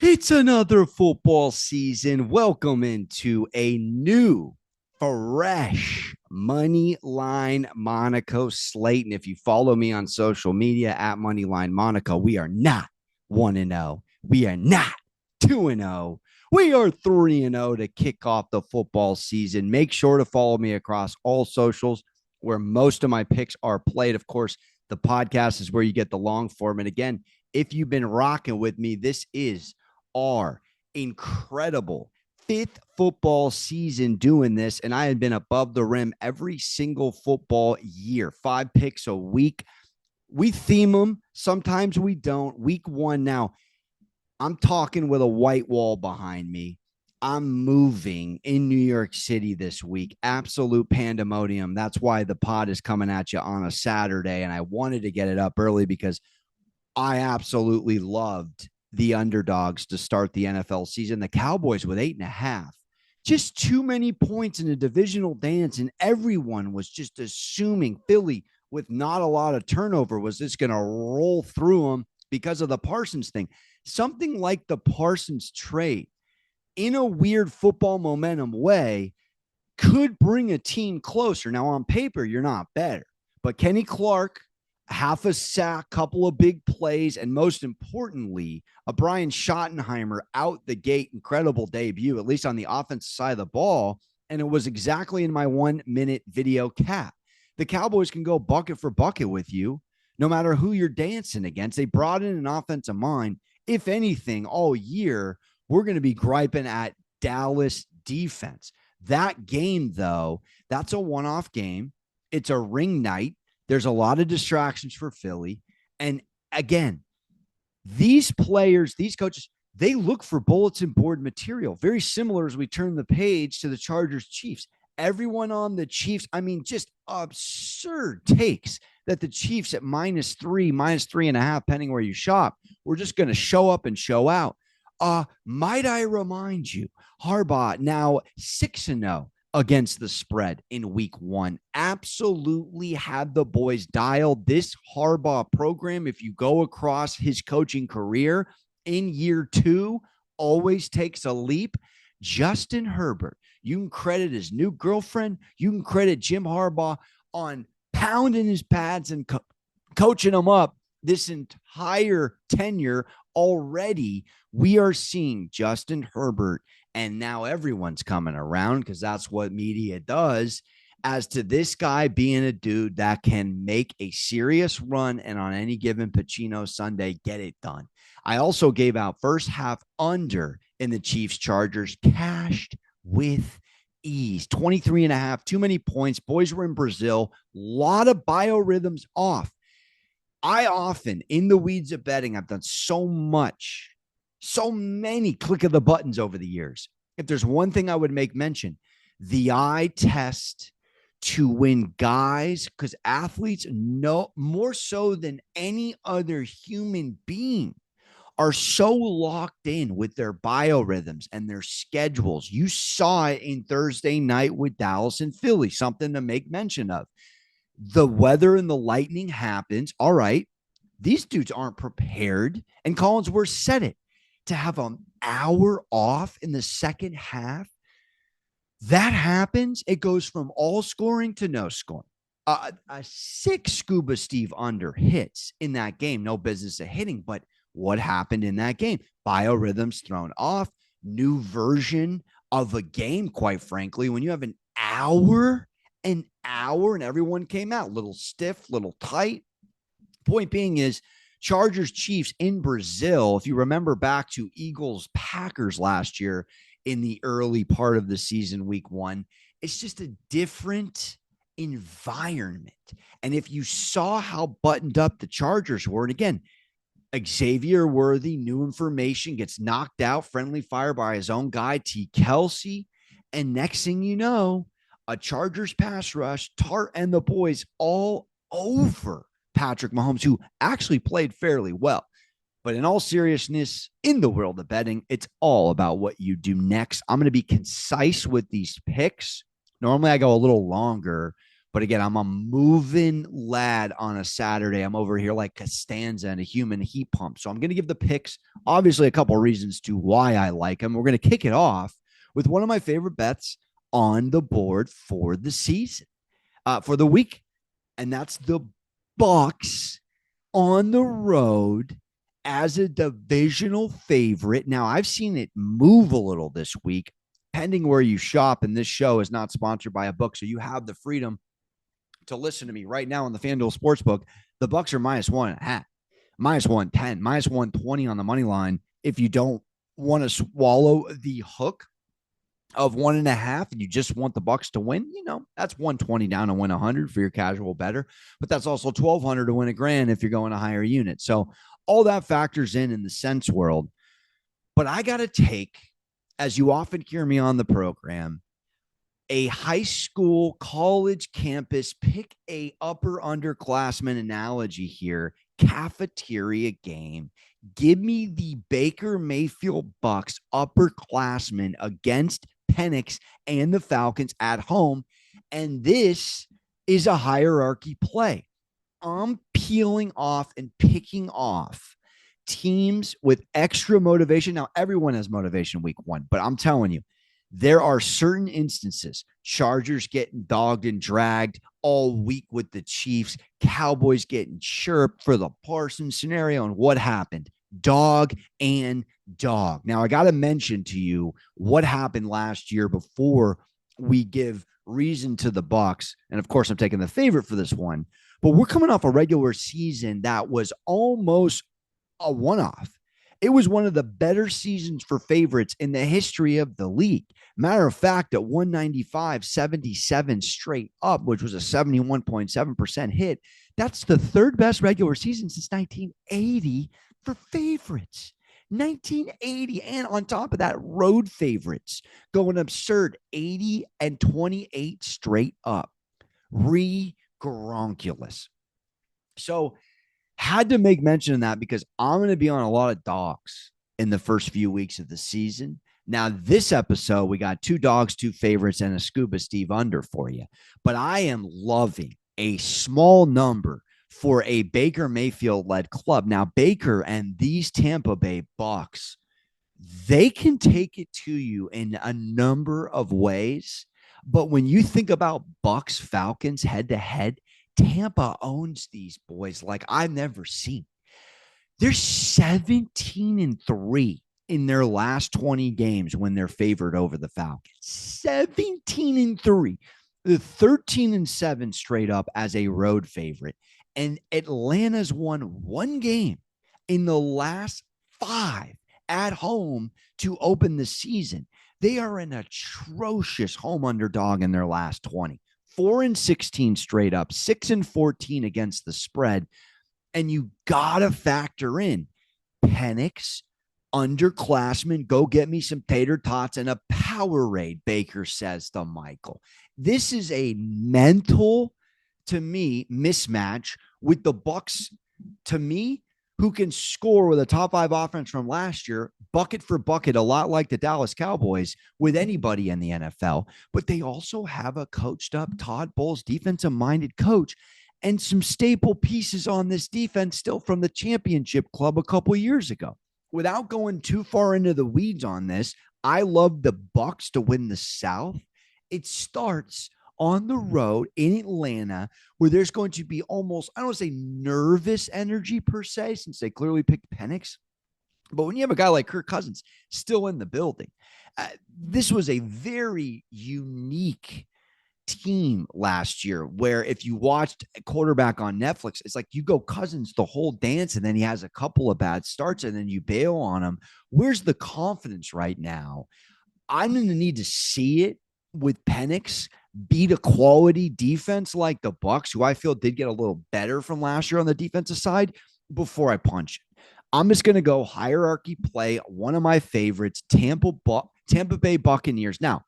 It's another football season. Welcome into a new, fresh Moneyline Monaco slate. And if you follow me on social media at Moneyline Monaco, we are not 1-0. We are not 2-0. We are 3-0 to kick off the football season. Make sure to follow me across all socials where most of my picks are played. Of course, the podcast is where you get the long form. And again, if you've been rocking with me, this is our incredible fifth football season doing this, and I had been above the rim every single football year. 5 picks a week. We theme them. Sometimes we don't. Week one now, I'm talking with a white wall behind me. I'm moving in New York City this week. Absolute pandemonium. That's why the pod is coming at you on a Saturday, and I wanted to get it up early because I absolutely loved the underdogs to start the NFL season. The Cowboys with 8.5. Just too many points in a divisional dance, and everyone was just assuming Philly, with not a lot of turnover, was just going to roll through them because of the Parsons thing. Something like the Parsons trade, in a weird football momentum way, could bring a team closer. Now, on paper, you're not better, but Kenny Clark, half a sack, couple of big plays, and most importantly, a Brian Schottenheimer out the gate, incredible debut, at least on the offensive side of the ball. And it was exactly in my 1 minute video cap. The Cowboys can go bucket for bucket with you, no matter who you're dancing against. They brought in an offensive mind. If anything, all year, we're going to be griping at Dallas defense. That game, though, that's a one-off game. It's a ring night. There's a lot of distractions for Philly. And again, these players, these coaches, they look for bulletin board material, very similar as we turn the page to the Chargers Chiefs. Everyone on the Chiefs, I mean, just absurd takes that the Chiefs at -3, -3.5, depending where you shop, we're just going to show up and show out. Might I remind you, Harbaugh now 6-0 against the spread in week one. Absolutely had the boys dialed. This Harbaugh program, if you go across his coaching career in year two, always takes a leap. Justin Herbert, you can credit his new girlfriend. You can credit Jim Harbaugh on pounding his pads and coaching him up this entire tenure. Already, we are seeing Justin Herbert, and now everyone's coming around because that's what media does, as to this guy being a dude that can make a serious run and on any given Pacino Sunday, get it done. I also gave out first half under in the Chiefs Chargers, cashed with ease. 23.5, too many points. Boys were in Brazil. A lot of biorhythms off. I often, in the weeds of betting, I've done so many click of the buttons over the years. If there's one thing I would make mention, the eye test to win guys, because athletes know more so than any other human being are so locked in with their biorhythms and their schedules. You saw it in Thursday night with Dallas and Philly, something to make mention of. The weather and the lightning happens. All right. These dudes aren't prepared. And Collinsworth said it, to have an hour off in the second half. That happens. It goes from all scoring to no scoring. A 6 Scuba Steve under hits in that game. No business of hitting. But what happened in that game? Biorhythms thrown off. New version of a game, quite frankly, when you have an hour and everyone came out. Little stiff, little tight. Point being is, Chargers Chiefs in Brazil, if you remember back to Eagles Packers last year in the early part of the season, week one, it's just a different environment. And if you saw how buttoned up the Chargers were, and again, Xavier Worthy, new information, gets knocked out, friendly fire by his own guy, T. Kelsey. And next thing you know, a Chargers pass rush, Tart and the boys all over Patrick Mahomes, who actually played fairly well. But in all seriousness, in the world of betting, it's all about what you do next. I'm going to be concise with these picks. Normally I go a little longer, But again, I'm a moving lad on a Saturday. I'm over here like Costanza and a human heat pump. So I'm going to give the picks, obviously, a couple of reasons to why I like them. We're going to kick it off with one of my favorite bets on the board for the season, for the week. And that's the Bucks on the road as a divisional favorite. Now, I've seen it move a little this week, pending where you shop. And this show is not sponsored by a book, so you have the freedom to listen to me right now on the FanDuel Sportsbook. The Bucks are -1.5, -110, -120 on the money line. If you don't want to swallow the hook of 1.5 and you just want the Bucks to win, that's 120 down to win 100 for your casual better. But that's also 1,200 to win $1,000 if you're going a higher unit. So all that factors in the sense world. But I got to take, as you often hear me on the program, a high school, college campus, pick a upper underclassmen analogy here, cafeteria game. Give me the Baker Mayfield Bucks upperclassmen against Penix and the Falcons at home. And this is a hierarchy play. I'm peeling off and picking off teams with extra motivation. Now, everyone has motivation week 1, but I'm telling you, there are certain instances, Chargers getting dogged and dragged all week with the Chiefs, Cowboys getting chirped for the Parsons scenario. And what happened? Dog and dog. Now, I got to mention to you what happened last year before we give reason to the Bucks. And of course, I'm taking the favorite for this one. But we're coming off a regular season that was almost a one-off. It was one of the better seasons for favorites in the history of the league. Matter of fact, at 195-77 straight up, which was a 71.7% hit, that's the third best regular season since 1980 for favorites. 1980. And on top of that, road favorites going absurd 80-28 straight up. Re-gronkulous. So had to make mention of that because I'm going to be on a lot of dogs in the first few weeks of the season. Now, this episode, we got 2 dogs, 2 favorites, and a Scuba Steve under for you. But I am loving a small number for a Baker Mayfield-led club. Now, Baker and these Tampa Bay Bucks, they can take it to you in a number of ways. But when you think about Bucks Falcons head-to-head, Tampa owns these boys like I've never seen. They're 17-3 in their last 20 games when they're favored over the Falcons. 17-3. The 13-7 straight up as a road favorite. And Atlanta's won 1 game in the last 5 at home to open the season. They are an atrocious home underdog in their last 20. 4-16 straight up, 6-14 against the spread. And you got to factor in Penix, underclassmen, go get me some tater tots and a Powerade, Baker says to Michael. This is a mental, to me, mismatch with the Bucks, to me, who can score with a top 5 offense from last year, bucket for bucket, a lot like the Dallas Cowboys with anybody in the NFL. But they also have a coached up Todd Bowles defensive-minded coach and some staple pieces on this defense still from the championship club a couple years ago. Without going too far into the weeds on this, I love the Bucks to win the South. It starts on the road in Atlanta, where there's going to be almost, I don't want to say nervous energy per se, since they clearly picked Penix. But when you have a guy like Kirk Cousins still in the building, this was a very unique team last year, where if you watched a quarterback on Netflix, it's like you go Cousins the whole dance, and then he has a couple of bad starts, and then you bail on him. Where's the confidence right now? I'm going to need to see it with Penix beat a quality defense like the Bucks, who I feel did get a little better from last year on the defensive side, before I punch it. I'm just going to go hierarchy play, one of my favorites, Tampa Bay Buccaneers. Now,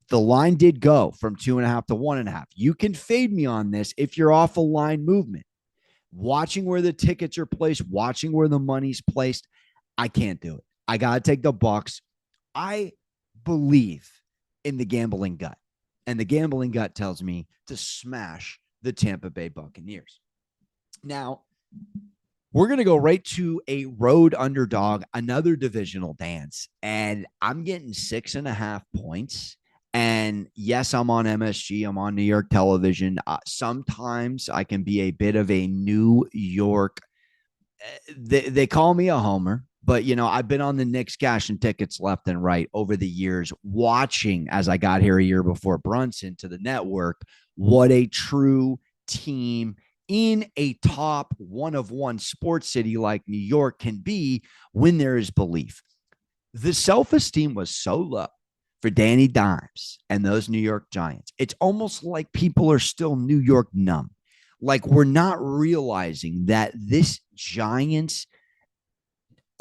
the line did go from 2.5 to 1.5. You can fade me on this if you're off a line movement. Watching where the tickets are placed, watching where the money's placed, I can't do it. I got to take the Bucks. I believe in the gambling gut. And the gambling gut tells me to smash the Tampa Bay Buccaneers. Now, we're going to go right to a road underdog, another divisional dance. And I'm getting 6.5 points. And yes, I'm on MSG. I'm on New York television. Sometimes I can be a bit of a New York. They call me a homer, but I've been on the Knicks cashing tickets left and right over the years, watching as I got here a year before Brunson to the network, what a true team in a top one of one sports city like New York can be when there is belief. The self-esteem was so low for Danny Dimes and those New York Giants. It's almost like people are still New York numb. Like we're not realizing that this Giants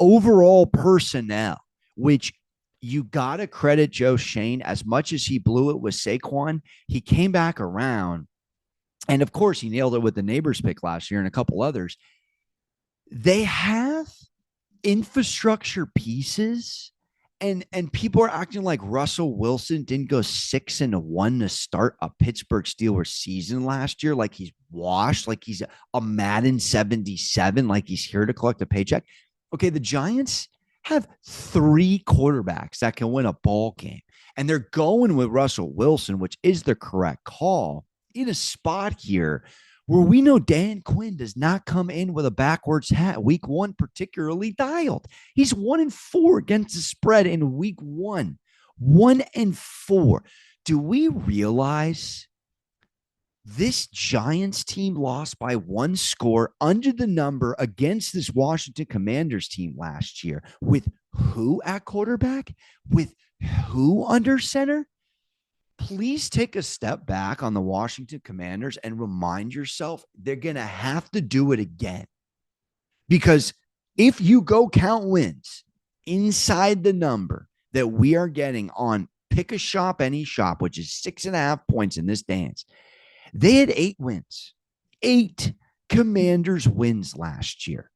overall personnel, which you got to credit Joe Shane as much as he blew it with Saquon, he came back around. And of course, he nailed it with the Neighbors pick last year and a couple others. They have infrastructure pieces, and people are acting like Russell Wilson didn't go 6-1 to start a Pittsburgh Steelers season last year, like he's washed, like he's a Madden 77, like he's here to collect a paycheck. Okay, the Giants have 3 quarterbacks that can win a ball game, and they're going with Russell Wilson, which is the correct call, in a spot here where we know Dan Quinn does not come in with a backwards hat. Week 1 particularly dialed. He's 1-4 against the spread in week 1. 1-4. Do we realize this Giants team lost by 1 score under the number against this Washington Commanders team last year with who at quarterback? With who under center? Please take a step back on the Washington Commanders and remind yourself they're going to have to do it again. Because if you go count wins inside the number that we are getting on pick a shop, any shop, which is 6.5 points in this dance, they had 8 wins, 8 Commanders wins last year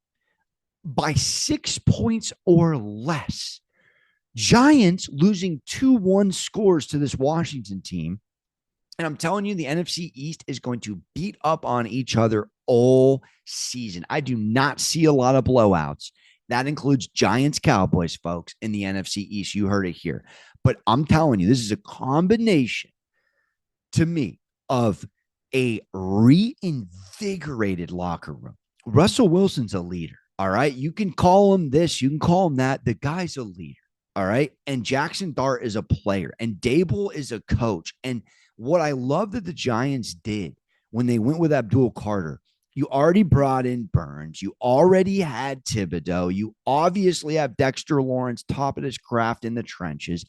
by 6 points or less. Giants losing 2-1 scores to this Washington team. And I'm telling you, the NFC East is going to beat up on each other all season. I do not see a lot of blowouts. That includes Giants, Cowboys, folks, in the NFC East. You heard it here. But I'm telling you, this is a combination to me of a reinvigorated locker room. Russell Wilson's a leader. All right. You can call him this, you can call him that. The guy's a leader. All right. And Jackson Dart is a player, and Dable is a coach. And what I love that the Giants did when they went with Abdul Carter, you already brought in Burns. You already had Thibodeau. You obviously have Dexter Lawrence, top of his craft in the trenches.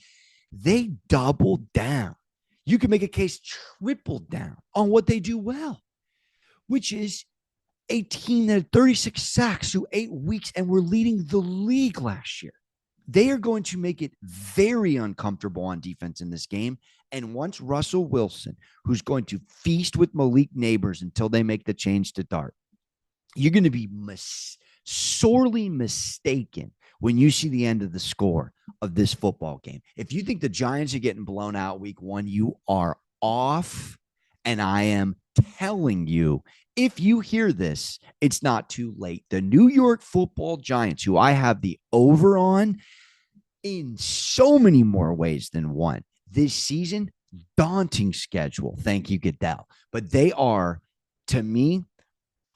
They doubled down. You can make a case triple down on what they do well, which is a team that had 36 sacks through 8 weeks and were leading the league last year. They are going to make it very uncomfortable on defense in this game. And once Russell Wilson, who's going to feast with Malik Neighbors until they make the change to Dart, you're going to be sorely mistaken when you see the end of the score of this football game. If you think the Giants are getting blown out week 1, you are off. And I am telling you, if you hear this, it's not too late. The New York Football Giants, who I have the over on in so many more ways than one this season, daunting schedule. Thank you, Goodell. But they are, to me,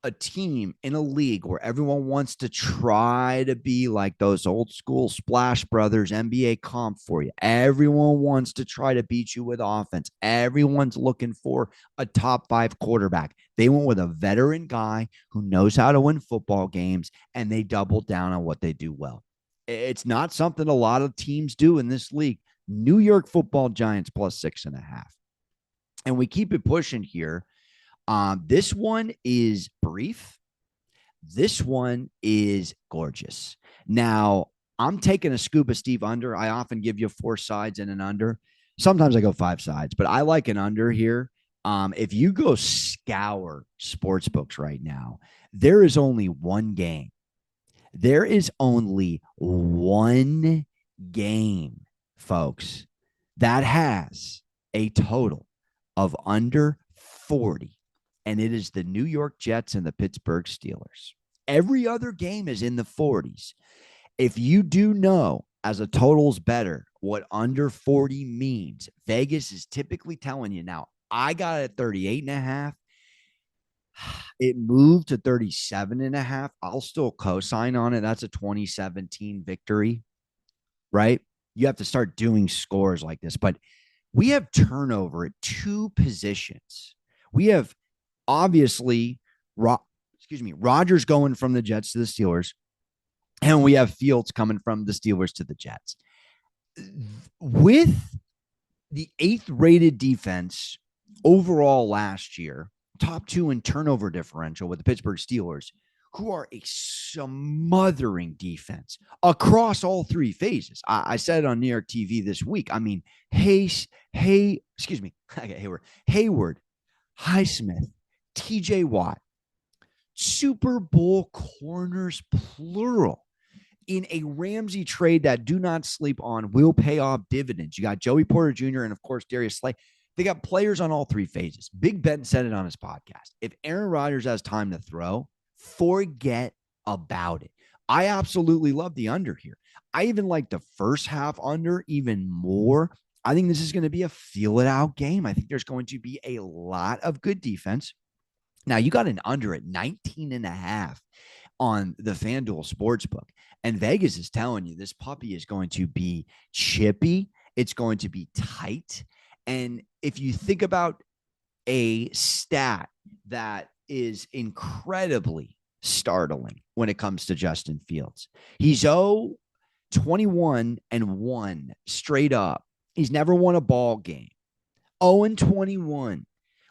a team in a league where everyone wants to try to be like those old school Splash Brothers NBA comp for you. Everyone wants to try to beat you with offense. Everyone's looking for a top 5 quarterback. They went with a veteran guy who knows how to win football games, and they doubled down on what they do well. It's not something a lot of teams do in this league. New York Football Giants plus 6.5. And we keep it pushing here. This one is brief. This one is gorgeous. Now, I'm taking a scuba Steve under. I often give you 4 sides and an under. Sometimes I go 5 sides, but I like an under here. If you go scour sports books right now, there is only one game. There is only one game, folks, that has a total of under 40, and it is the New York Jets and the Pittsburgh Steelers. Every other game is in the 40s. If you do know as a totals better what under 40 means, Vegas is typically telling you. Now, I got it at 38 and a half. It moved to 37 and a half. I'll still co-sign on it. That's a 2017 victory, right? You have to start doing scores like this, but we have turnover at two positions. We have obviously Rodgers going from the Jets to the Steelers, and we have Fields coming from the Steelers to the Jets. With the 8th rated defense overall last year, top 2 in turnover differential with the Pittsburgh Steelers, who are a smothering defense across all 3 phases. I said it on New York TV this week. I mean, Hayward, Highsmith, TJ Watt, Super Bowl corners, plural, in a Ramsey trade that, do not sleep on, will pay off dividends. You got Joey Porter Jr. and, of course, Darius Slay. They got players on all 3 phases. Big Ben said it on his podcast. If Aaron Rodgers has time to throw, forget about it. I absolutely love the under here. I even like the first half under even more. I think this is going to be a feel-it-out game. I think there's going to be a lot of good defense. Now, you got an under at 19 and a half on the FanDuel Sportsbook. And Vegas is telling you this puppy is going to be chippy. It's going to be tight. And if you think about a stat that is incredibly startling when it comes to Justin Fields, he's 21-1 straight up. He's never won a ball game. 0-21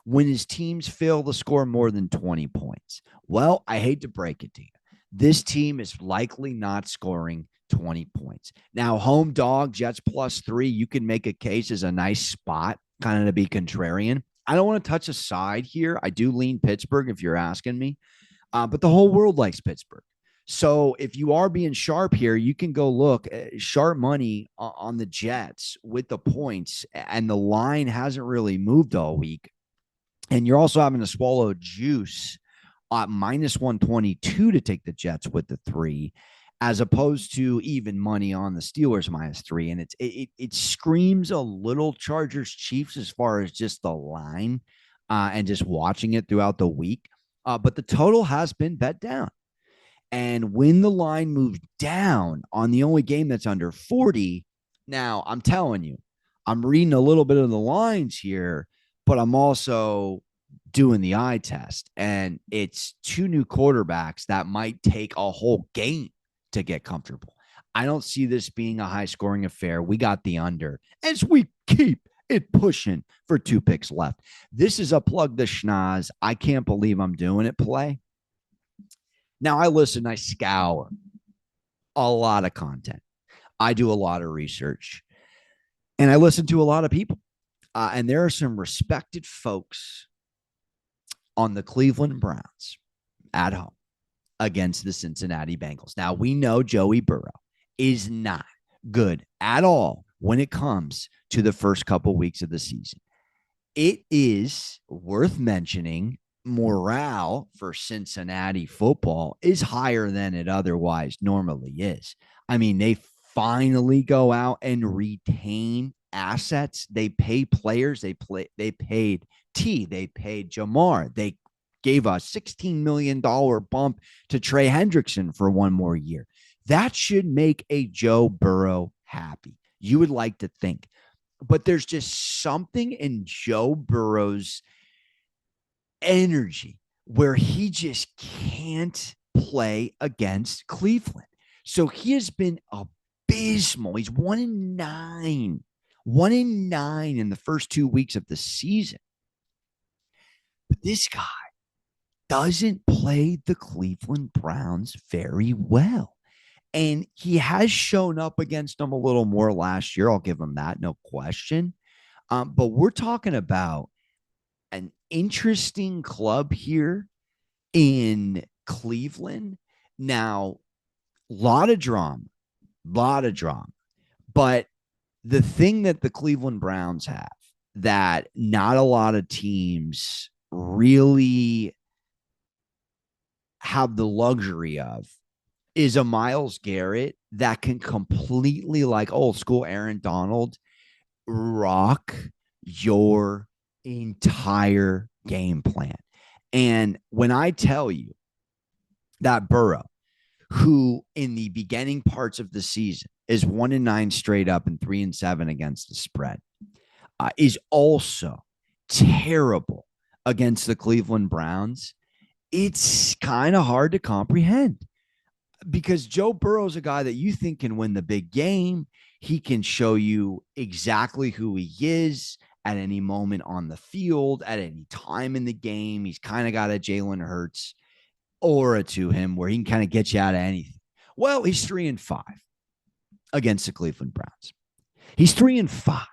when his teams fail to score more than 20 points. Well, I hate to break it to you. This team is likely not scoring 20 points. Now, home dog, Jets +3, you can make a case as a nice spot, kind of to be contrarian. I don't want to touch a side here. I do lean Pittsburgh if you're asking me, but the whole world likes Pittsburgh. So if you are being sharp here, you can go look at sharp money on the Jets with the points, and the line hasn't really moved all week. And you're also having to swallow juice at -122 to take the Jets with the 3, as opposed to even money on the Steelers -3. And it screams a little Chargers Chiefs as far as just the line and just watching it throughout the week. But the total has been bet down. And when the line moves down on the only game that's under 40, now I'm telling you, I'm reading a little bit of the lines here, but I'm also doing the eye test. And it's 2 new quarterbacks that might take a whole game to get comfortable. I don't see this being a high-scoring affair. We got the under as we keep it pushing for 2 picks left. This is a plug the schnoz. I can't believe I'm doing it play. Now, I scour a lot of content. I do a lot of research, and I listen to a lot of people. And there are some respected folks on the Cleveland Browns at home against the Cincinnati Bengals. Now, we know Joey Burrow is not good at all when it comes to the first couple weeks of the season. It is worth mentioning morale for Cincinnati football is higher than it otherwise normally is. I mean, they finally go out and retain assets. They pay players. They paid T. They paid Jamar. They gave a $16 million bump to Trey Hendrickson for 1 more year. That should make a Joe Burrow happy. You would like to think. But there's just something in Joe Burrow's energy where he just can't play against Cleveland. So he has been abysmal. He's 1-9. 1-9 in the first 2 weeks of the season. But this guy doesn't play the Cleveland Browns very well. And he has shown up against them a little more last year. I'll give him that, no question. But we're talking about an interesting club here in Cleveland. Now, a lot of drama. But the thing that the Cleveland Browns have that not a lot of teams really have the luxury of is a Myles Garrett that can completely, like old school Aaron Donald, rock your entire game plan. And when I tell you that Burrow, who in the beginning parts of the season is 1-9 straight up and 3-7 against the spread, is also terrible against the Cleveland Browns, it's kind of hard to comprehend because Joe Burrow's a guy that you think can win the big game. He can show you exactly who he is at any moment on the field, at any time in the game. He's kind of got a Jalen Hurts aura to him where he can kind of get you out of anything. Well, he's 3-5 against the Cleveland Browns. He's 3-5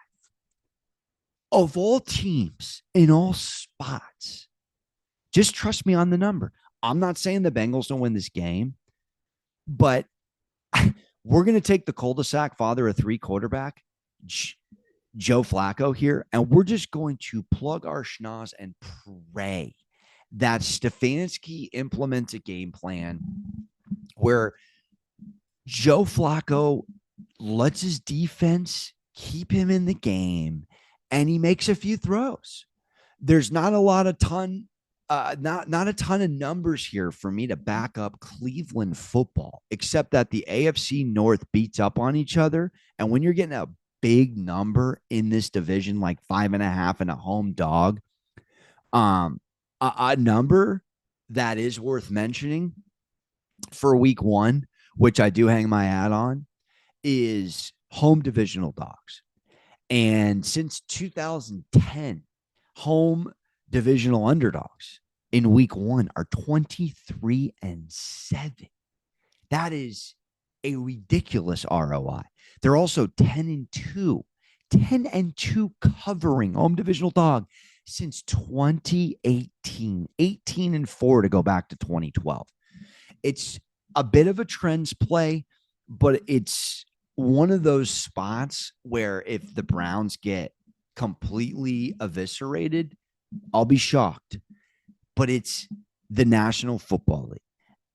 of all teams in all spots. Just trust me on the number. I'm not saying the Bengals don't win this game, but we're going to take the cul-de-sac father of three quarterback, Joe Flacco here, and we're just going to plug our schnoz and pray that Stefanski implements a game plan where Joe Flacco lets his defense keep him in the game and he makes a few throws. There's not a ton of numbers here for me to back up Cleveland football, except that the AFC North beats up on each other. And when you're getting a big number in this division, like 5.5 and a home dog, a number that is worth mentioning for week one, which I do hang my hat on, is home divisional dogs. And since 2010, home divisional underdogs in week one are 23-7. That is a ridiculous ROI. They're also 10-2 covering home divisional dog since 2018, 18-4 to go back to 2012. It's a bit of a trends play, but it's one of those spots where if the Browns get completely eviscerated, I'll be shocked. But it's the National Football League.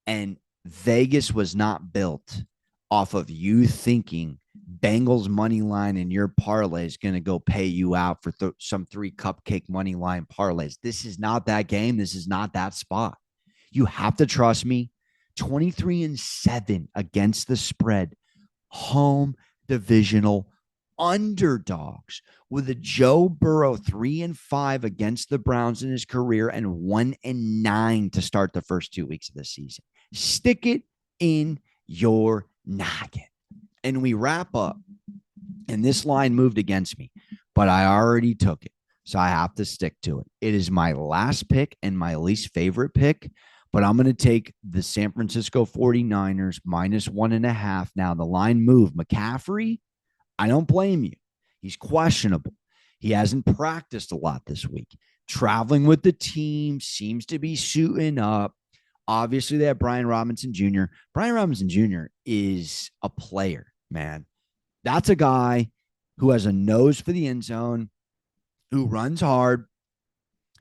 And Vegas was not built off of you thinking Bengals money line in your parlay is going to go pay you out for some 3 cupcake money line parlays. This is not that game. This is not that spot. You have to trust me. 23-7 against the spread. Home divisional underdogs with a Joe Burrow 3-5 against the Browns in his career and 1-9 to start the first 2 weeks of the season. Stick it in your noggin. And we wrap up. And this line moved against me, but I already took it. So I have to stick to it. It is my last pick and my least favorite pick, but I'm going to take the San Francisco 49ers -1.5. Now the line moved. McCaffrey, I don't blame you. He's questionable. He hasn't practiced a lot this week. Traveling with the team, seems to be suiting up. Obviously, they have Brian Robinson Jr. Brian Robinson Jr. is a player, man. That's a guy who has a nose for the end zone, who runs hard.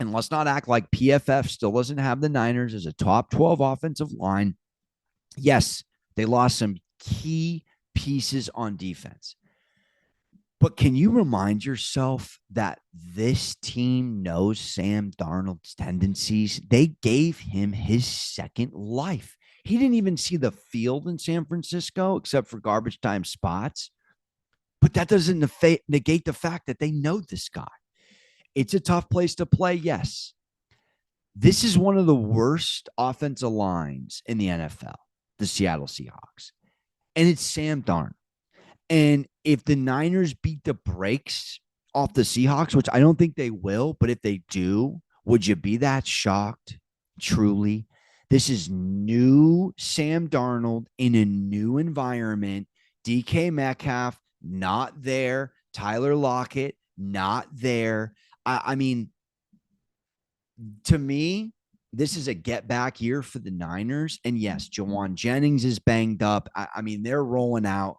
And let's not act like PFF still doesn't have the Niners as a top 12 offensive line. Yes, they lost some key pieces on defense. But can you remind yourself that this team knows Sam Darnold's tendencies? They gave him his second life. He didn't even see the field in San Francisco except for garbage time spots. But that doesn't negate the fact that they know this guy. It's a tough place to play, yes. This is one of the worst offensive lines in the NFL, the Seattle Seahawks. And it's Sam Darnold. And if the Niners beat the brakes off the Seahawks, which I don't think they will, but if they do, would you be that shocked? Truly. This is new Sam Darnold in a new environment. DK Metcalf, not there. Tyler Lockett, not there. I mean, to me, this is a get back year for the Niners. And yes, Jawan Jennings is banged up. I mean, they're rolling out.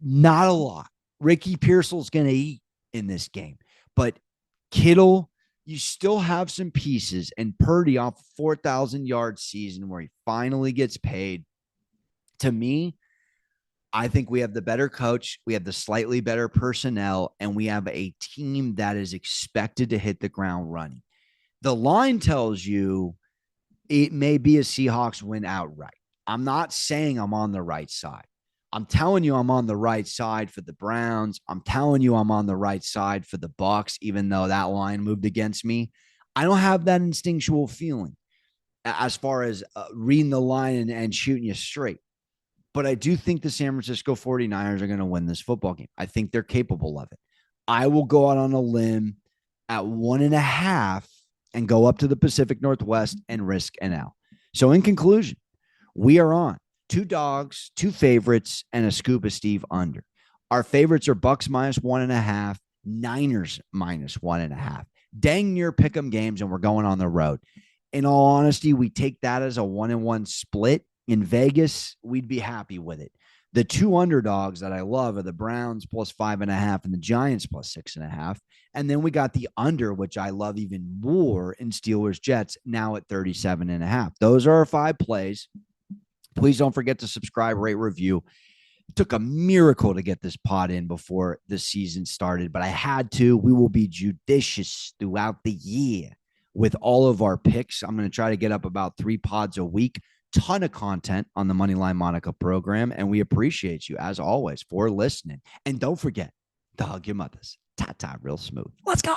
Not a lot. Ricky Pearsall's going to eat in this game. But Kittle, you still have some pieces, and Purdy off 4,000-yard season where he finally gets paid. To me, I think we have the better coach, we have the slightly better personnel, and we have a team that is expected to hit the ground running. The line tells you it may be a Seahawks win outright. I'm not saying I'm on the right side. I'm telling you I'm on the right side for the Browns. I'm telling you I'm on the right side for the Bucks, even though that line moved against me. I don't have that instinctual feeling as far as reading the line and shooting you straight. But I do think the San Francisco 49ers are going to win this football game. I think they're capable of it. I will go out on a limb at 1.5 and go up to the Pacific Northwest and risk an L. So in conclusion, we are on 2 dogs, 2 favorites, and a scoop of Steve under. Our favorites are Bucks -1.5, Niners -1.5. Dang near pick 'em games, and we're going on the road. In all honesty, we take that as a 1-1 split. In Vegas, we'd be happy with it. The 2 underdogs that I love are the Browns +5.5 and the Giants +6.5. And then we got the under, which I love even more, in Steelers Jets, now at 37.5. Those are our 5 plays. Please don't forget to subscribe, rate, review. It took a miracle to get this pod in before the season started, but I had to. We will be judicious throughout the year with all of our picks. I'm going to try to get up about 3 pods a week. Ton of content on the Moneyline Monaco program, and we appreciate you, as always, for listening. And don't forget to hug your mothers. Ta-ta, real smooth. Let's go.